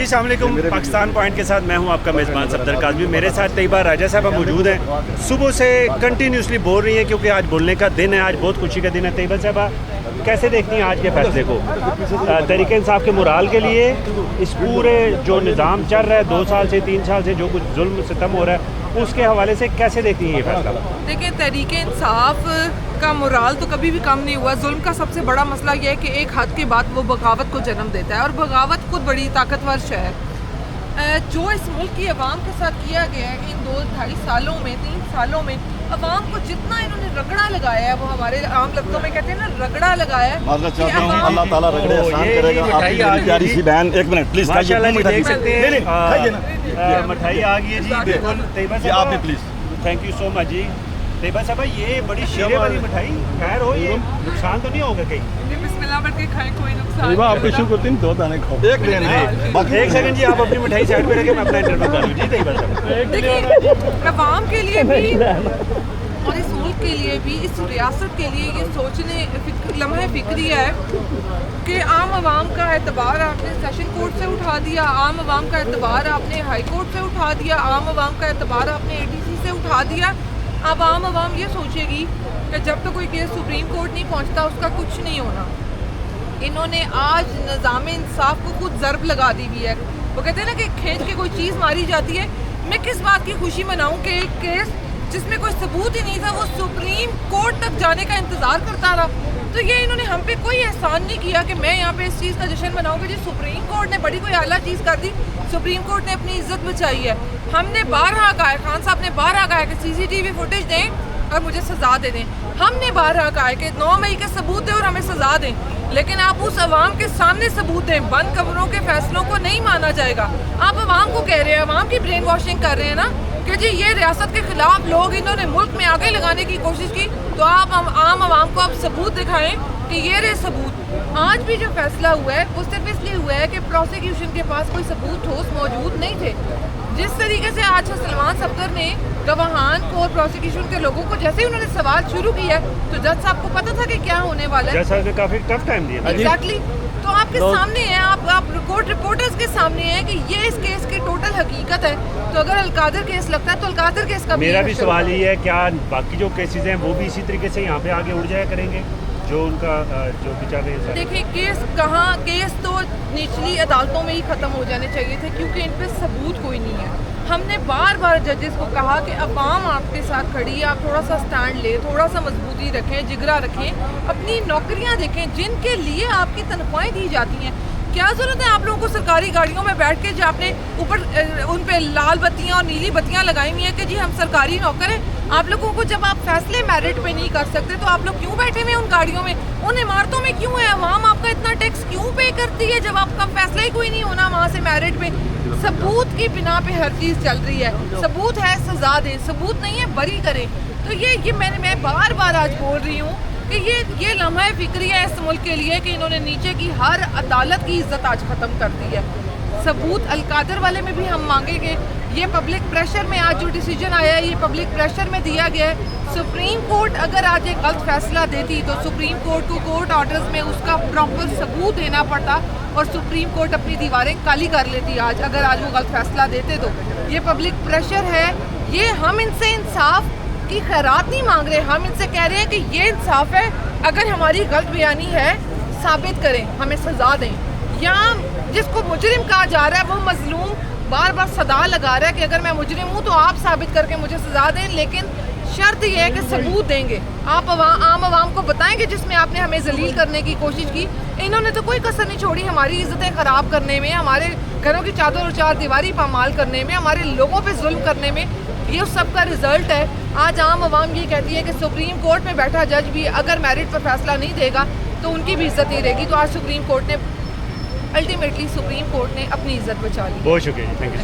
अस्सलाम वालेकुम। पाकिस्तान पॉइंट के साथ मैं हूं आपका मेज़बान सफदर काज़मी। मेरे साथ तैयबा राजा साहब मौजूद हैं। सुबह से कंटिन्यूसली बोल रही हैं क्योंकि आज बोलने का दिन है, आज बहुत खुशी का दिन है। तैयबा साहब कैसे देखती हैं आज के फैसले को? तहरीक इंसाफ के मोराल के लिए इस पूरे जो निज़ाम चल रहा है 2 साल से 3 साल से जो कुछ जुल्म सितम हो रहा है उसके हवाले से कैसे देखती हैं ये फैसला? देखिए, तहरीक इंसाफ का मोराल तो कभी भी कम नहीं हुआ। जुल्म का सबसे बड़ा मसला यह है कि एक हद के बाद वो बगावत को जन्म देता है और बगावत खुद बड़ी ताकतवर शय है। जो इस मुल्क की आवाम के साथ किया गया है इन 2-2.5 सालों में 3 सालों में, आवाम को जितना इन्होंने रगड़ा लगाया है, वो हमारे आम लफ्ज़ों में कहते हैं ना रगड़ा लगाया है। अल्लाह ताला रगड़े आसान करेगा। आपकी प्यारी सी बहन, एक मिनट प्लीज, माशाल्लाह देख सकते हैं मिठाई आ गई है जी। बिल्कुल तैयबा साहब, आप भी please. Thank you so much ji. Taiyaba sahab, ये बड़ी शीरे वाली मिठाई, खैर हो, ये नुकसान तो नहीं होगा कहीं? बिस्मिल्लाह बढ़ के खाएं, कोई नुकसान नहीं। आप इशू करते हैं 2 दाने खाओ। एक सेकंड जी, आप अपनी मिठाई साइड पे रखें, मैं अपना इंटरव्यू कर लूँ जी। तैयबा साहब, देखिए, आवाम के लिए भी और इस मुल्क के लिए भी, इस रियासत के लिए ये सोचने लम्हा फिक्री है कि आम आवाम का एतबार आपने सेशन कोर्ट से उठा दिया, आम आवाम का एतबार आपने हाई कोर्ट से उठा दिया, आम आवाम का एतबार आपने ATC से उठा दिया। अब आवाम ये सोचेगी कि जब तक कोई केस सुप्रीम कोर्ट नहीं पहुंचता उसका कुछ नहीं होना। इन्होंने आज निज़ाम इंसाफ को खुद ज़र्ब लगा दी हुई है। वो कहते हैं ना कि खींच के कोई चीज़ मारी जाती है। मैं किस बात की खुशी मनाऊं कि एक केस जिसमें कोई सबूत ही नहीं था वो सुप्रीम कोर्ट तक जाने का इंतज़ार करता रहा। तो ये इन्होंने हम पे कोई एहसान नहीं किया कि मैं यहाँ पे इस चीज़ का जश्न मनाऊँ कि जी सुप्रीम कोर्ट ने बड़ी कोई आला चीज़ कर दी, सुप्रीम कोर्ट ने अपनी इज्जत बचाई है। हमने बारहा कहा है, खान साहब ने बारहा कहा है कि CCTV फुटेज दें और मुझे सज़ा दे दें। हमने बारहा कहा है कि 9 मई के सबूत दें और हमें सज़ा दें, लेकिन आप उस अवाम के सामने सबूत दें। बंद कमरों के फैसलों को नहीं माना जाएगा। आप अवाम को कह रहे हैं, अवाम की ब्रेन वॉशिंग कर रहे हैं ना कि जी ये रियासत के खिलाफ लोग इन्होंने मुल्क में आगे लगाने की कोशिश की, तो आप आम आवाम को आप सबूत दिखाएं कि ये रहे सबूत। आज भी जो फैसला हुआ है वो सिर्फ इसलिए हुआ है कि प्रोसिक्यूशन के पास कोई सबूत ठोस मौजूद नहीं थे। जिस तरीके से आज सलमान सफदर ने गवाहान को और प्रोसिक्यूशन के लोगों को जैसे ही उन्होंने सवाल शुरू किया तो जज साहब को पता था कि क्या होने वाला है। जज साहब ने काफी टफ टाइम दिया। एग्जैक्टली। तो आपके सामने है, आप कोर्ट रिपोर्टर्स के सामने है कि ये इस केस की टोटल हकीकत है। तो अगर अलकादर केस लगता है तो अलकादर केस का मेरा भी सवाल ये है, क्या बाकी जो केसेस हैं वो भी इसी तरीके से यहाँ पे आगे उड़ जाया करेंगे जो उनका जो बेचारे? देखिए, केस तो निचली अदालतों में ही ख़त्म हो जाने चाहिए थे क्योंकि इन पे सबूत कोई नहीं है। हमने बार बार जजेस को कहा कि अवाम आपके साथ खड़ी है, आप थोड़ा सा स्टैंड ले, थोड़ा सा मजबूती रखें, जिगरा रखें, अपनी नौकरियां देखें जिनके लिए आपकी तनख्वाहें दी जाती हैं। क्या ज़रूरत है आप लोगों को सरकारी गाड़ियों में बैठ के जो आपने ऊपर उन पे लाल बत्तियां और नीली बत्तियां लगाई हुई हैं कि जी हम सरकारी नौकर हैं। आप लोगों को जब आप फैसले मेरिट पे नहीं कर सकते तो आप लोग क्यों बैठे हुए हैं उन गाड़ियों में, उन इमारतों में क्यों है? अवाम आपका इतना टैक्स क्यों पे करती है जब आपका फैसला ही कोई नहीं होना वहाँ से मेरिट पे? सबूत की बिना पे हर चीज़ चल रही है। सबूत है सजा दें, सबूत नहीं है बरी करें। तो ये मैं बार बार आज बोल रही हूँ कि ये लम्हा फिक्री है इस मुल्क के लिए कि इन्होंने नीचे की हर अदालत की इज्जत आज ख़त्म कर दी है। सबूत अलकादर वाले में भी हम मांगेंगे। ये पब्लिक प्रेशर में आज जो डिसीजन आया है ये पब्लिक प्रेशर में दिया गया है। सुप्रीम कोर्ट अगर आज एक गलत फैसला देती तो सुप्रीम कोर्ट को कोर्ट ऑर्डर्स में उसका प्रॉपर सबूत देना पड़ता और सुप्रीम कोर्ट अपनी दीवारें काली कर लेती आज अगर आज वो गलत फैसला देते। तो ये पब्लिक प्रेशर है, ये हम इनसे इंसाफ की खैरात नहीं मांग रहे, हम इनसे कह रहे हैं कि ये इंसाफ है। अगर हमारी गलत बयानी है साबित करें, हमें सजा दें। या जिसको मुजरिम कहा जा रहा है वो मजलूम बार बार सदा लगा रहा है कि अगर मैं मुजरिम हूँ तो आप साबित करके मुझे सजा दें, लेकिन शर्त यह है कि सबूत देंगे। आप आम आवाम को बताएंगे जिसमें आपने हमें जलील करने की कोशिश की। इन्होंने तो कोई कसर नहीं छोड़ी हमारी इज्जतें ख़राब करने में, हमारे घरों की चादर और चारदीवारी पामाल करने में, हमारे लोगों पे जुल्म करने में। ये उस सब का रिजल्ट है। आज आम आवाम ये कहती है कि सुप्रीम कोर्ट में बैठा जज भी अगर मेरिट पर फैसला नहीं देगा तो उनकी भी इज्जत नहीं रहेगी। तो आज सुप्रीम कोर्ट ने अल्टीमेटली सुप्रीम कोर्ट ने अपनी इज्जत बचा ली। बहुत शुक्रिया, थैंक यू।